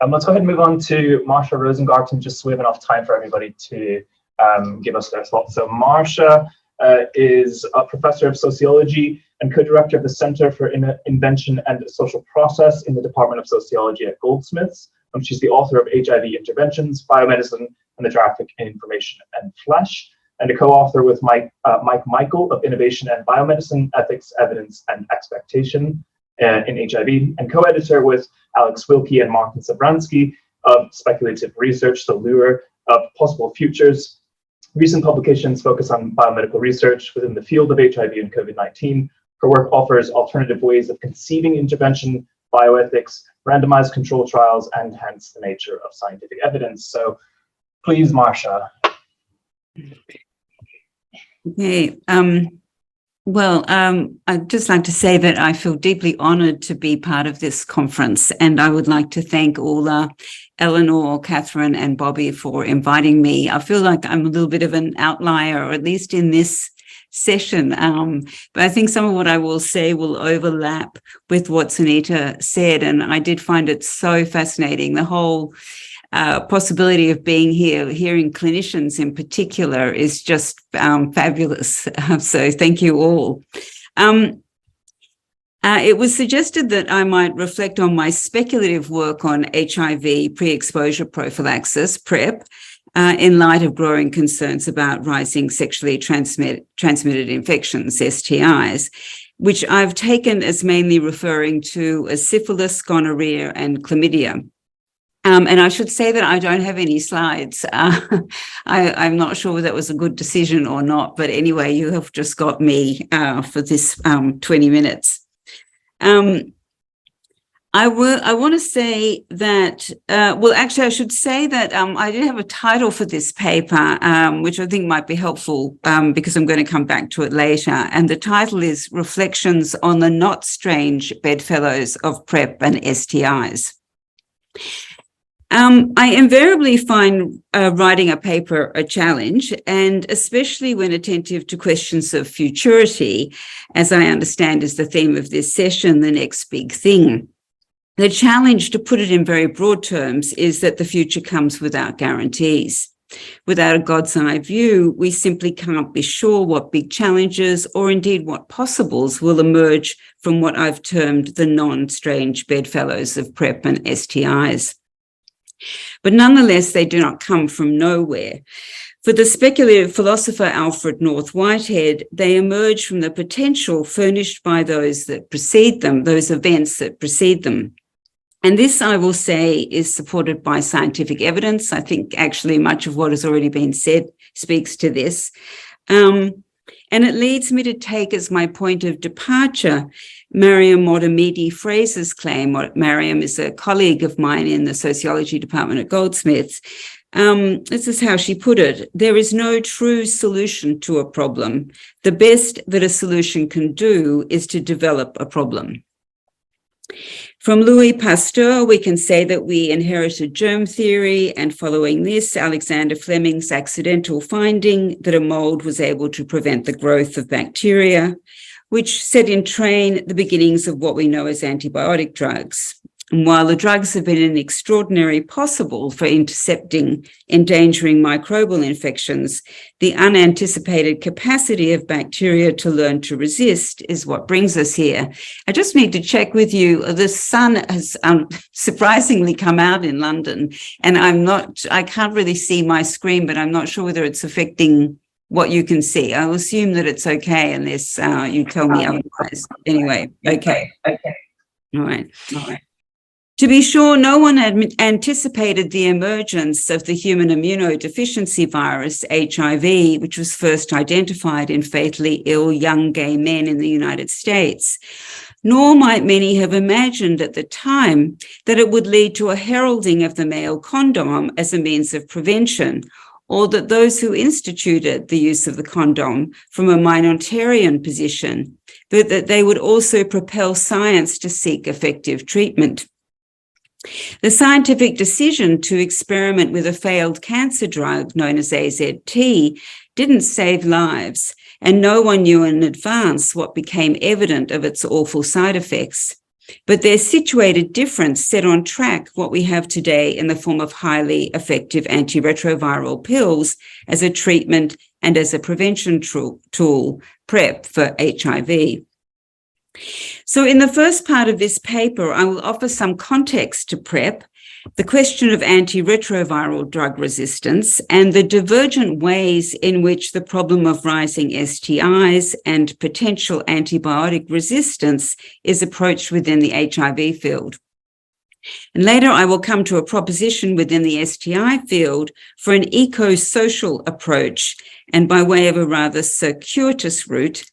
Let's go ahead and move on to Marsha Rosengarten, just so we have enough time for everybody to give us their thoughts. So Marsha is a professor of sociology and co-director of the Center for Invention and Social Process in the Department of Sociology at Goldsmiths. She's the author of HIV Interventions, Biomedicine, and the Traffic in Information and Flesh, and a co-author with Mike Michael of Innovation and Biomedicine, Ethics, Evidence, and Expectation in HIV, and co-editor with Alex Wilkie and Martin Zabransky of Speculative Research, the Lure of Possible Futures. Recent publications focus on biomedical research within the field of HIV and COVID-19. Her work offers alternative ways of conceiving intervention, bioethics, randomized control trials, and hence the nature of scientific evidence. So please, Marsha. Okay. I'd just like to say that I feel deeply honoured to be part of this conference, and I would like to thank Ula, Eleanor, Catherine, and Bobby for inviting me. I feel like I'm a little bit of an outlier, or at least in this session, but I think some of what I will say will overlap with what Sunita said, and I did find it so fascinating, the whole possibility of being here, hearing clinicians in particular, is just fabulous. So thank you all. It was suggested that I might reflect on my speculative work on HIV pre-exposure prophylaxis, PrEP, in light of growing concerns about rising sexually transmitted infections, STIs, which I've taken as mainly referring to as syphilis, gonorrhea, and chlamydia. And I should say that I don't have any slides. I'm not sure whether that was a good decision or not, but anyway, you have just got me for this 20 minutes. I want to say that, I should say that I did have a title for this paper, which I think might be helpful because I'm going to come back to it later. And the title is Reflections on the Not Strange Bedfellows of PrEP and STIs. I invariably find writing a paper a challenge, and especially when attentive to questions of futurity, as I understand is the theme of this session, the next big thing. The challenge, to put it in very broad terms, is that the future comes without guarantees. Without a God's eye view, we simply can't be sure what big challenges or indeed what possibles will emerge from what I've termed the non-strange bedfellows of PrEP and STIs. But nonetheless, they do not come from nowhere. For the speculative philosopher Alfred North Whitehead, they emerge from the potential furnished by those that precede them, those events that precede them. And this, I will say, is supported by scientific evidence. I think actually much of what has already been said speaks to this. And it leads me to take as my point of departure Mariam Modamidi Fraser's claim. Mariam is a colleague of mine in the sociology department at Goldsmiths. This is how she put it: there is no true solution to a problem. The best that a solution can do is to develop a problem. From Louis Pasteur, we can say that we inherited germ theory, and following this, Alexander Fleming's accidental finding that a mold was able to prevent the growth of bacteria, which set in train the beginnings of what we know as antibiotic drugs. And while the drugs have been an extraordinary possible for intercepting endangering microbial infections, the unanticipated capacity of bacteria to learn to resist is what brings us here. I just need to check with you. The sun has surprisingly come out in London, and I can't really see my screen, but I'm not sure whether it's affecting what you can see. I'll assume that it's okay unless you tell me otherwise. Anyway, okay. All right. To be sure, no one had anticipated the emergence of the human immunodeficiency virus, HIV, which was first identified in fatally ill young gay men in the United States. Nor might many have imagined at the time that it would lead to a heralding of the male condom as a means of prevention, or that those who instituted the use of the condom from a minoritarian position, but that they would also propel science to seek effective treatment. The scientific decision to experiment with a failed cancer drug known as AZT didn't save lives, and no one knew in advance what became evident of its awful side effects. but their situated difference set on track what we have today in the form of highly effective antiretroviral pills as a treatment and as a prevention tool, PrEP, for HIV. So in the first part of this paper, I will offer some context to PrEP, the question of antiretroviral drug resistance, and the divergent ways in which the problem of rising STIs and potential antibiotic resistance is approached within the HIV field. And later, I will come to a proposition within the STI field for an eco-social approach, and by way of a rather circuitous route,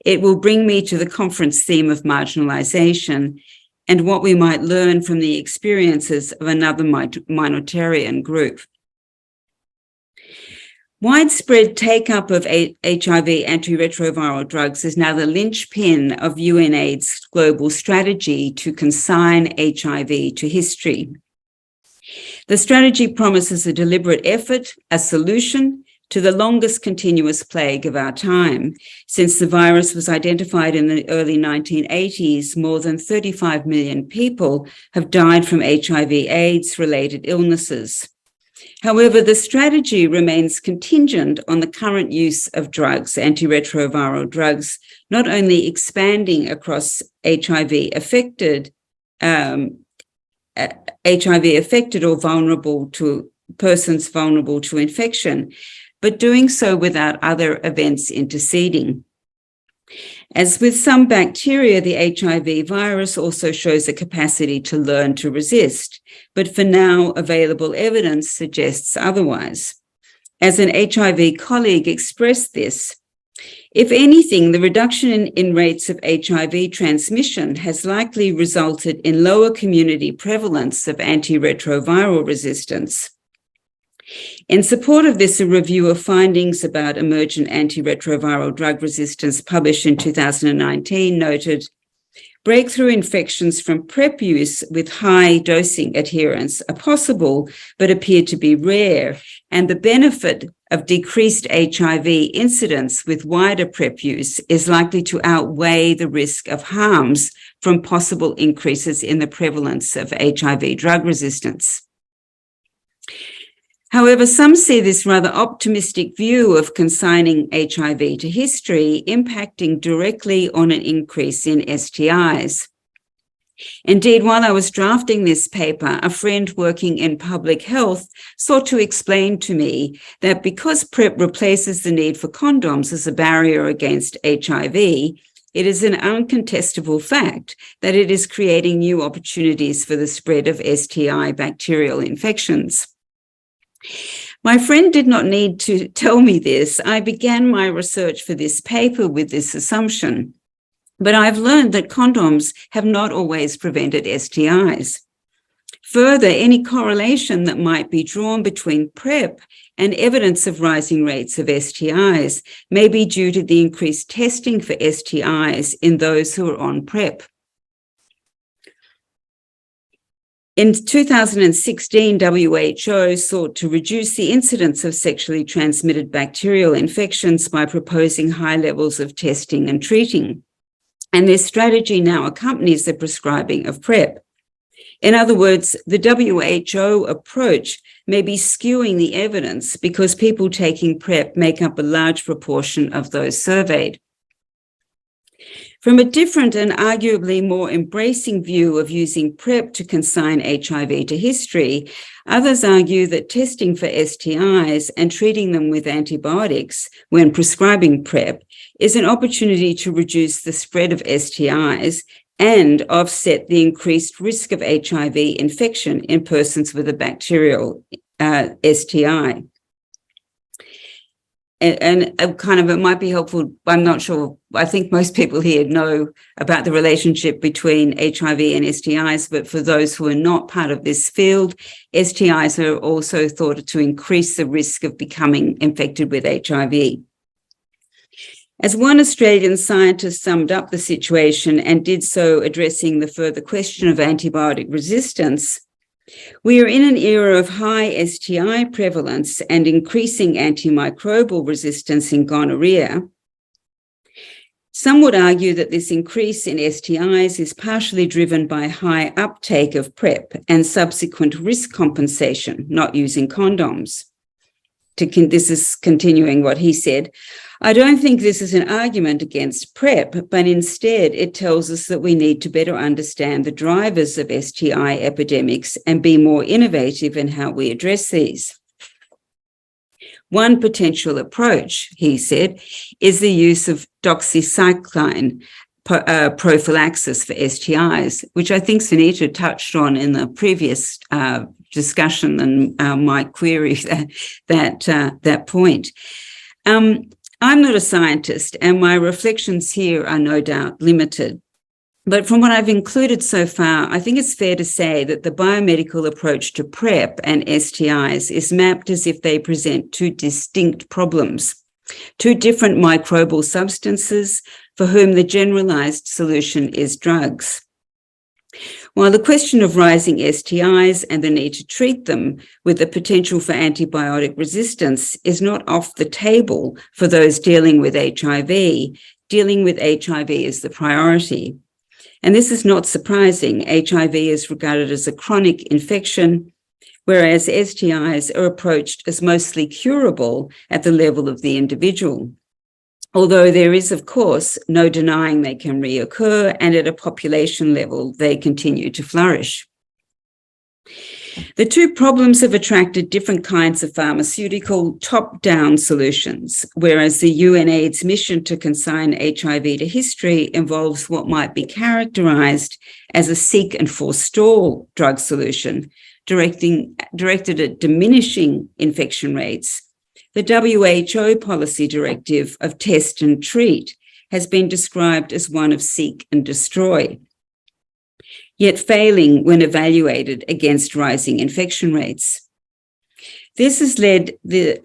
it will bring me to the conference theme of marginalization and what we might learn from the experiences of another minoritarian group. Widespread take-up of HIV antiretroviral drugs is now the linchpin of UNAIDS global strategy to consign HIV to history. The strategy promises a deliberate effort, a solution to the longest continuous plague of our time. Since the virus was identified in the early 1980s, more than 35 million people have died from HIV/AIDS-related illnesses. However, the strategy remains contingent on the current use of drugs, antiretroviral drugs, not only expanding across HIV-affected or vulnerable to persons vulnerable to infection, but doing so without other events interceding. As with some bacteria, the HIV virus also shows a capacity to learn to resist, but for now, available evidence suggests otherwise. As an HIV colleague expressed this, if anything, the reduction in rates of HIV transmission has likely resulted in lower community prevalence of antiretroviral resistance. In support of this, a review of findings about emergent antiretroviral drug resistance published in 2019 noted breakthrough infections from PrEP use with high dosing adherence are possible, but appear to be rare, and the benefit of decreased HIV incidence with wider PrEP use is likely to outweigh the risk of harms from possible increases in the prevalence of HIV drug resistance. However, some see this rather optimistic view of consigning HIV to history impacting directly on an increase in STIs. Indeed, while I was drafting this paper, a friend working in public health sought to explain to me that because PrEP replaces the need for condoms as a barrier against HIV, it is an uncontestable fact that it is creating new opportunities for the spread of STI bacterial infections. My friend did not need to tell me this. I began my research for this paper with this assumption, but I've learned that condoms have not always prevented STIs. Further, any correlation that might be drawn between PrEP and evidence of rising rates of STIs may be due to the increased testing for STIs in those who are on PrEP. In 2016, WHO sought to reduce the incidence of sexually transmitted bacterial infections by proposing high levels of testing and treating. And this strategy now accompanies the prescribing of PrEP. In other words, the WHO approach may be skewing the evidence because people taking PrEP make up a large proportion of those surveyed. From a different and arguably more embracing view of using PrEP to consign HIV to history, others argue that testing for STIs and treating them with antibiotics when prescribing PrEP is an opportunity to reduce the spread of STIs and offset the increased risk of HIV infection in persons with a bacterial STI. And it might be helpful, I'm not sure, I think most people here know about the relationship between HIV and STIs, but for those who are not part of this field, STIs are also thought to increase the risk of becoming infected with HIV. As one Australian scientist summed up the situation and did so addressing the further question of antibiotic resistance, we are in an era of high STI prevalence and increasing antimicrobial resistance in gonorrhea. Some would argue that this increase in STIs is partially driven by high uptake of PrEP and subsequent risk compensation, not using condoms. This is continuing what he said. I don't think this is an argument against PrEP, but instead it tells us that we need to better understand the drivers of STI epidemics and be more innovative in how we address these. One potential approach, he said, is the use of doxycycline prophylaxis for STIs, which I think Sunita touched on in the previous discussion and might query that point. I'm not a scientist, and my reflections here are no doubt limited. But from what I've included so far, I think it's fair to say that the biomedical approach to PrEP and STIs is mapped as if they present two distinct problems, two different microbial substances for whom the generalized solution is drugs. While the question of rising STIs and the need to treat them with the potential for antibiotic resistance is not off the table for those dealing with HIV, dealing with HIV is the priority. And this is not surprising. HIV is regarded as a chronic infection, whereas STIs are approached as mostly curable at the level of the individual. Although there is, of course, no denying they can reoccur, and at a population level, they continue to flourish. The two problems have attracted different kinds of pharmaceutical top-down solutions, whereas the UNAIDS mission to consign HIV to history involves what might be characterized as a seek and forestall drug solution directed at diminishing infection rates. The WHO policy directive of test and treat has been described as one of seek and destroy, yet failing when evaluated against rising infection rates. This has led the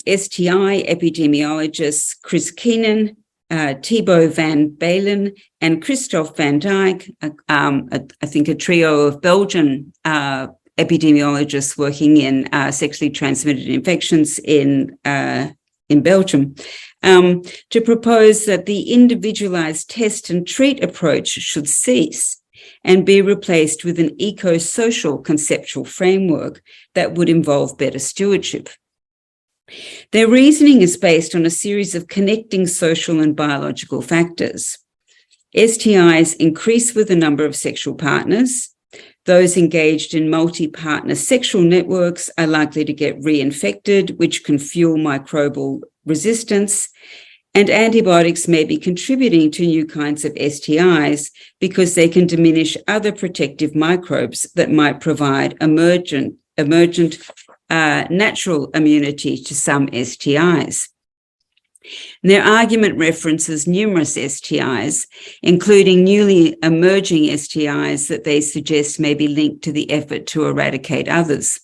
STI epidemiologists Chris Keenan, Thibaut van Balen, and Christophe van Dijk, I think a trio of Belgian epidemiologists working in sexually transmitted infections in Belgium, to propose that the individualized test and treat approach should cease and be replaced with an eco-social conceptual framework that would involve better stewardship. Their reasoning is based on a series of connecting social and biological factors. STIs increase with the number of sexual partners. Those engaged in multi-partner sexual networks are likely to get reinfected, which can fuel microbial resistance. And antibiotics may be contributing to new kinds of STIs because they can diminish other protective microbes that might provide emergent natural immunity to some STIs. Their argument references numerous STIs, including newly emerging STIs that they suggest may be linked to the effort to eradicate others.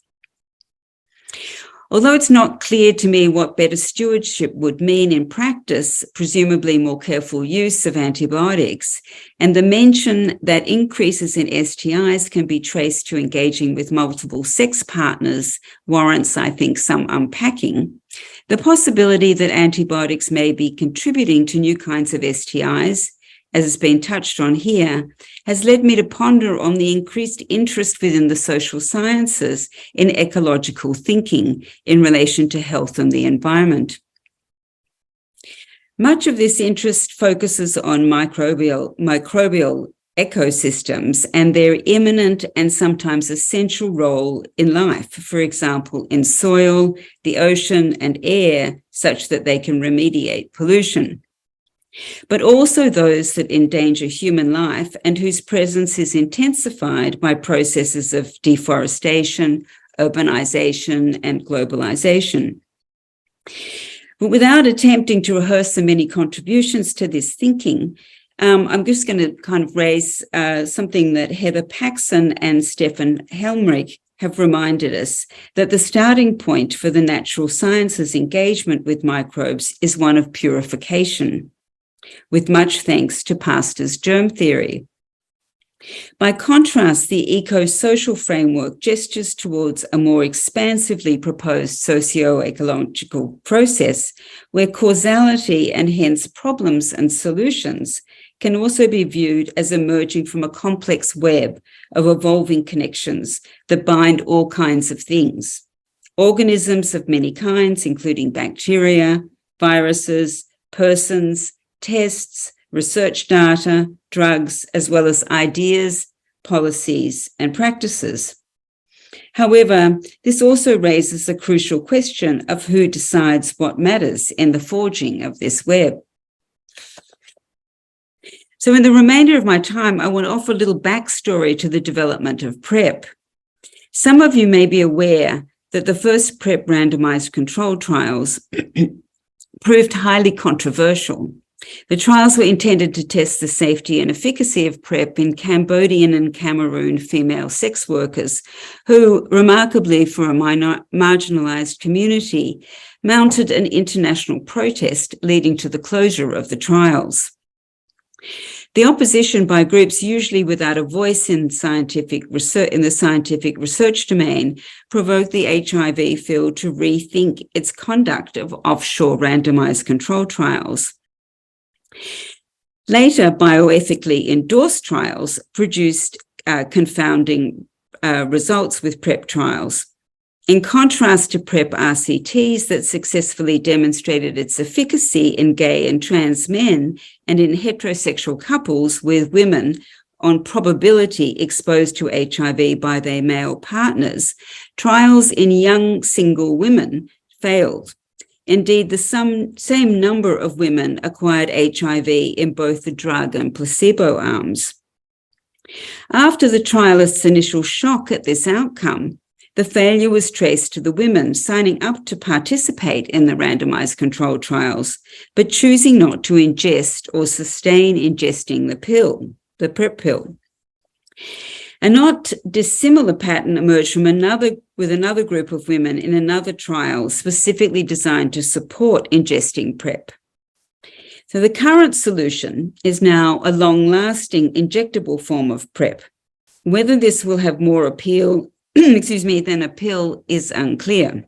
Although it's not clear to me what better stewardship would mean in practice, presumably more careful use of antibiotics, and the mention that increases in STIs can be traced to engaging with multiple sex partners warrants, I think, some unpacking. The possibility that antibiotics may be contributing to new kinds of STIs, as has been touched on here, has led me to ponder on the increased interest within the social sciences in ecological thinking in relation to health and the environment. Much of this interest focuses on microbial ecosystems and their imminent and sometimes essential role in life, for example, in soil, the ocean, and air, such that they can remediate pollution. But also those that endanger human life and whose presence is intensified by processes of deforestation, urbanization, and globalization. But without attempting to rehearse the many contributions to this thinking, I'm just going to kind of raise something that Heather Paxson and Stefan Helmrich have reminded us, that the starting point for the natural sciences engagement with microbes is one of purification, with much thanks to Pasteur's germ theory. By contrast, the eco-social framework gestures towards a more expansively proposed socio-ecological process where causality and hence problems and solutions can also be viewed as emerging from a complex web of evolving connections that bind all kinds of things. Organisms of many kinds, including bacteria, viruses, persons, tests, research data, drugs, as well as ideas, policies, and practices. However, this also raises a crucial question of who decides what matters in the forging of this web. So in the remainder of my time, I want to offer a little backstory to the development of PrEP. Some of you may be aware that the first PrEP randomized control trials proved highly controversial. The trials were intended to test the safety and efficacy of PrEP in Cambodian and Cameroon female sex workers who, remarkably for a marginalized community, mounted an international protest leading to the closure of the trials. The opposition by groups usually without a voice in scientific research, in the scientific research domain, provoked the HIV field to rethink its conduct of offshore randomized control trials. Later, bioethically endorsed trials produced confounding results with PrEP trials. In contrast to PrEP RCTs that successfully demonstrated its efficacy in gay and trans men and in heterosexual couples with women on probability exposed to HIV by their male partners, trials in young single women failed. Indeed, the same number of women acquired HIV in both the drug and placebo arms. After the trialists' initial shock at this outcome, the failure was traced to the women signing up to participate in the randomized control trials, but choosing not to ingest or sustain ingesting the pill, the PrEP pill. A not dissimilar pattern emerged with another group of women in another trial specifically designed to support ingesting PrEP. So the current solution is now a long-lasting injectable form of PrEP. Whether this will have more appeal than a pill is unclear.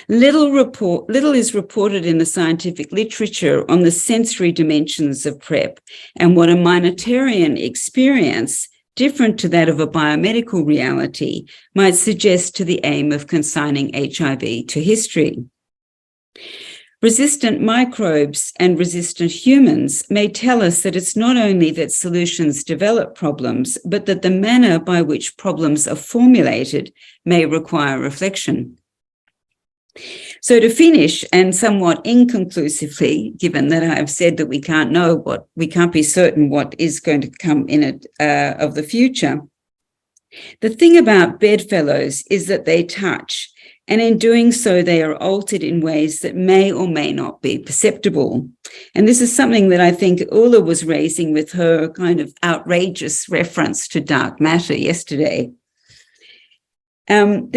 Little is reported in the scientific literature on the sensory dimensions of PrEP and what a minotarian experience, different to that of a biomedical reality, might suggest to the aim of consigning HIV to history. Resistant microbes and resistant humans may tell us that it's not only that solutions develop problems, but that the manner by which problems are formulated may require reflection. So to finish, and somewhat inconclusively, given that I've said that we can't be certain what is going to come in it of the future, the thing about bedfellows is that they touch, and in doing so, they are altered in ways that may or may not be perceptible. And this is something that I think Ulla was raising with her kind of outrageous reference to dark matter yesterday. While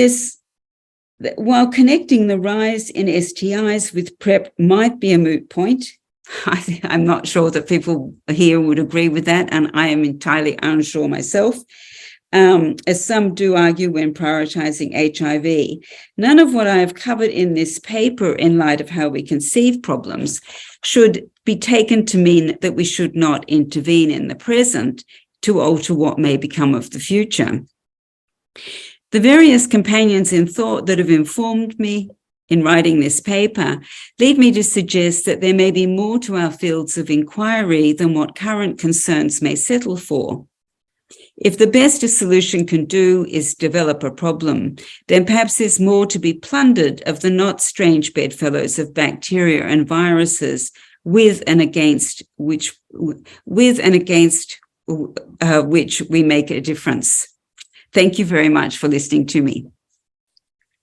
connecting the rise in STIs with PrEP might be a moot point, I'm not sure that people here would agree with that, and I am entirely unsure myself. As some do argue when prioritizing HIV, none of what I have covered in this paper in light of how we conceive problems should be taken to mean that we should not intervene in the present to alter what may become of the future. The various companions in thought that have informed me in writing this paper lead me to suggest that there may be more to our fields of inquiry than what current concerns may settle for. If the best a solution can do is develop a problem, then perhaps there's more to be plundered of the not strange bedfellows of bacteria and viruses with and against which we make a difference. Thank you very much for listening to me.